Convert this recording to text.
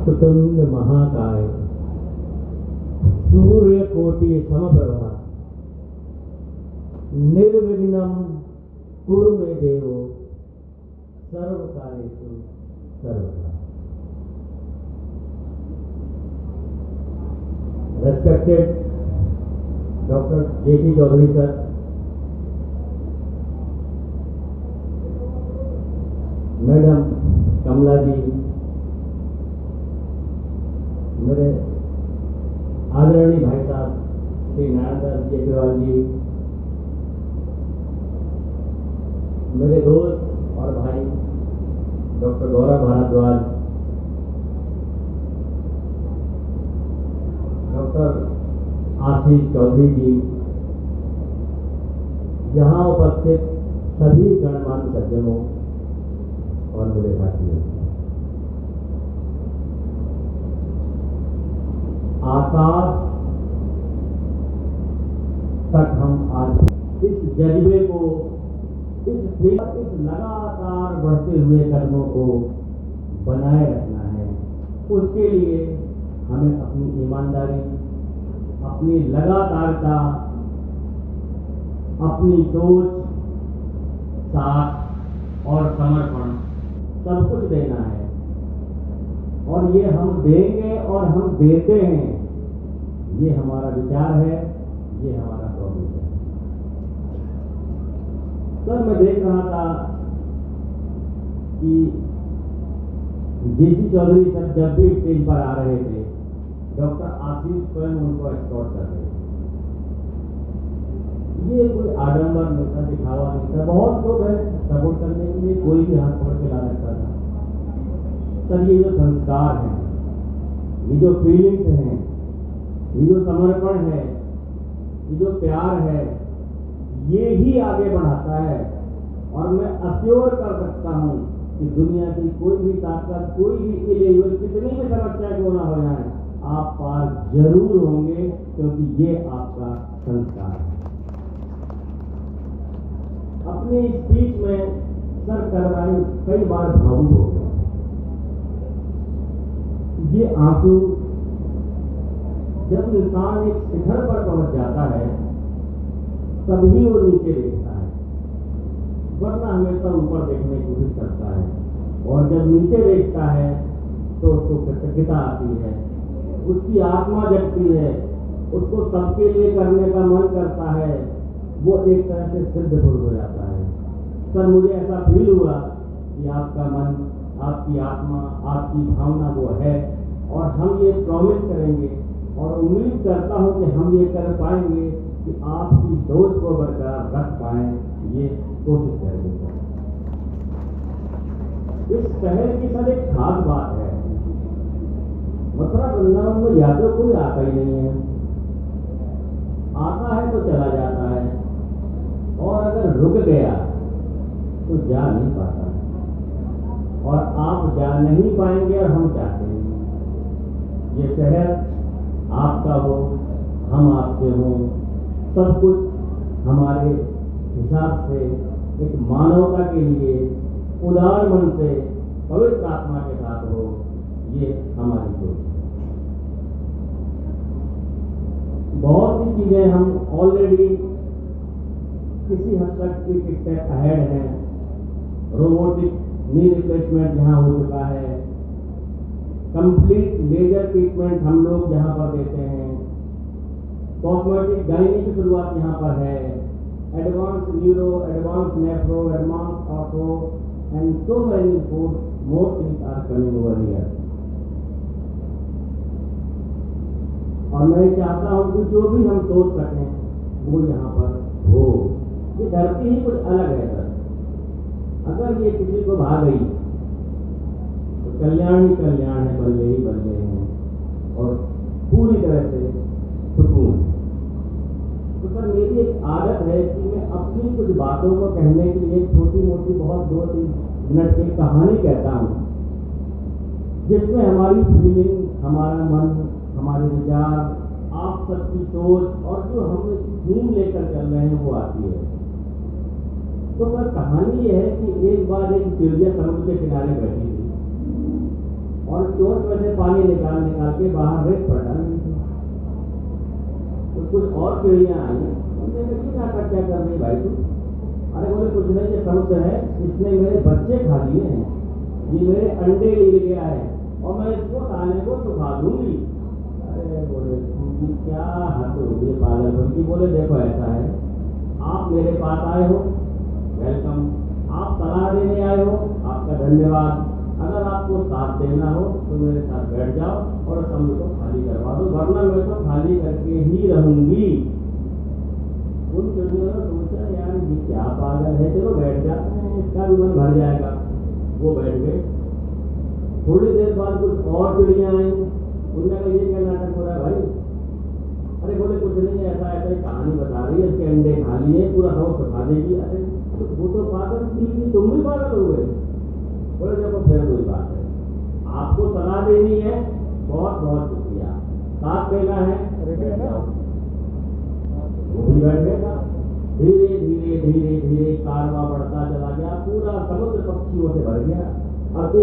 वक्रतुंड महाकाय सूर्यकोटि समप्रभा निर्विघ्नं कुरु मे देव सर्वकार्येषु सर्वदा। Respected Dr. J.C. Chaudhary sir, madam Kamala ji, मेरे आदरणीय भाई साहब श्री नारायण जेठीवाल जी, मेरे दोस्त और भाई डॉक्टर गौरव भारद्वाज, डॉक्टर आशीष चौधरी जी, यहाँ उपस्थित सभी गणमान्य सज्जनों और मेरे साथियों, आकाश तक हम आज इस जज्बे को, इस लगातार बढ़ते हुए कदमों को बनाए रखना है। उसके लिए हमें अपनी ईमानदारी, अपनी लगातारता, अपनी सोच, साथ और समर्पण सब कुछ देना है। और ये हम देंगे और हम देते हैं, ये हमारा विचार है, ये हमारा प्रॉब्लम है। सर, मैं देख रहा था कि जेसी चौधरी सर जब भी स्टेज पर आ रहे थे, डॉक्टर आशीष स्वयं उनको एस्कॉर्ट कर रहे थे। ये कोई आडंबर नहीं था, दिखावा नहीं था। बहुत लोग हैं सपोर्ट करने के लिए, कोई भी हाथ पकड़ के ला सकता था। सर, ये जो संस्कार हैं, ये जो फीलिंग्स हैं, ये जो समर्पण है, ये जो प्यार है, ये ही आगे बढ़ाता है। और मैं अश्योर कर सकता हूं कि दुनिया की कोई भी ताकत, कोई भी इलेवल, कितनी भी समस्या क्यों ना हो जाए, आप पार जरूर होंगे, क्योंकि ये आपका संस्कार है। अपनी स्पीच में सर करवाई कई बार भावुक हो गए। ये आंसू जब इंसान एक शिखर पर पहुंच जाता है तभी वो नीचे देखता है, वरना हमेशा ऊपर देखने की कोशिश करता है। और जब नीचे देखता है तो उसको कृतज्ञता आती है, उसकी आत्मा जगती है, उसको सबके लिए करने का मन करता है, वो एक तरह से सिद्ध हो जाता है। सर, मुझे ऐसा फील हुआ कि आपका मन, आपकी आत्मा, आपकी भावना वो है, और हम ये प्रॉमिस करेंगे और उम्मीद करता हूं कि हम ये कर पाएंगे कि आपकी सोच को बरकरार रख पाएं, ये कोशिश करेंगे। इस शहर की सर एक खास बात है, मथुरा वृंदावन में या तो कोई आता ही नहीं है, आता है तो चला जाता है, और अगर रुक गया तो जा नहीं पाता। और आप जा नहीं पाएंगे और हम चाहते हैं ये शहर आपका हो, हम आपके हों, सब कुछ हमारे हिसाब से एक मानवता के लिए उदार मन से पवित्र आत्मा के साथ हो, ये हमारी सोच है। बहुत सी चीजें हम ऑलरेडी किसी हद तक एक स्टेप अहेड हैं। रोबोटिक नी रिप्लेसमेंट यहाँ हो चुका है, कंप्लीट लेजर ट्रीटमेंट हम लोग यहाँ पर देते हैं, कॉस्मेटिक गायनी की शुरुआत यहाँ पर है, advance neuro, advance nephro, advance ortho, and so many more things are coming over here. और मैं चाहता हूं कि जो भी हम सोच सकें वो यहाँ पर हो। ये धरती ही कुछ अलग है सर। अगर ये किसी को भा गई तो कल्याण ही कल्याण है, बल्ले ही बल्ले हैं, और पूरी तरह से सुकून। तो सर, मेरी एक आदत है कि मैं अपनी कुछ बातों को कहने के लिए छोटी मोटी, बहुत 2-3 मिनट की कहानी कहता हूँ, जिसमें हमारी फीलिंग, हमारा मन, हमारे विचार, आप सबकी सोच और जो हम थीम लेकर चल रहे हैं वो आती है। तो सर, कहानी ये है कि एक बार एक चिड़िया समुद्र के किनारे बैठी थी और चोंच में से पानी निकाल निकाल के बाहर रेत पर डाल दी। तो कुछ और चिड़िया आई, उनने कहा ये नाटक क्या कर रही भाई तू? अरे बोले कुछ नहीं, ये समुद्र है, इसने मेरे बच्चे खा लिए हैं, ये मेरे अंडे ले गया है और मैं इसको ताले को सुखा दूंगी। अरे बोले क्या हद होगी पागल की। बोले देखो ऐसा है, आप मेरे पास आए हो, वेलकम, आप सलाह देने आए हो, आपका धन्यवाद। अगर आपको साथ देना हो तो मेरे साथ बैठ जाओ और समुद्र को खाली करवा दो, वरना मैं तो खाली करके ही रहूंगी। उन चिड़ियों ने सोचा यार ये क्या पागल है, चलो बैठ जाते हैं, इसका भी मन भर जाएगा। वो बैठ गए। थोड़ी देर बाद कुछ और चिड़िया आई, उनने कहा ये क्या नाटक हो रहा है भाई? अरे बोले कुछ नहीं, ऐसा ऐसा ही कहानी बता रही है, इसके अंडे खा लिए, पूरा हाउस सुखा देगी। अरे तो वो तो पागल थी, तुम भी पागल हो गए। बोले देखो फिर कोई बात है, आपको सलाह देनी है, बहुत बहुत शुक्रिया, साथ देना है, बैठ जाओ। वो भी बैठ गया। धीरे धीरे धीरे धीरे कारवां बढ़ता चला गया, पूरा समुद्र पक्षियों से भर गया। अब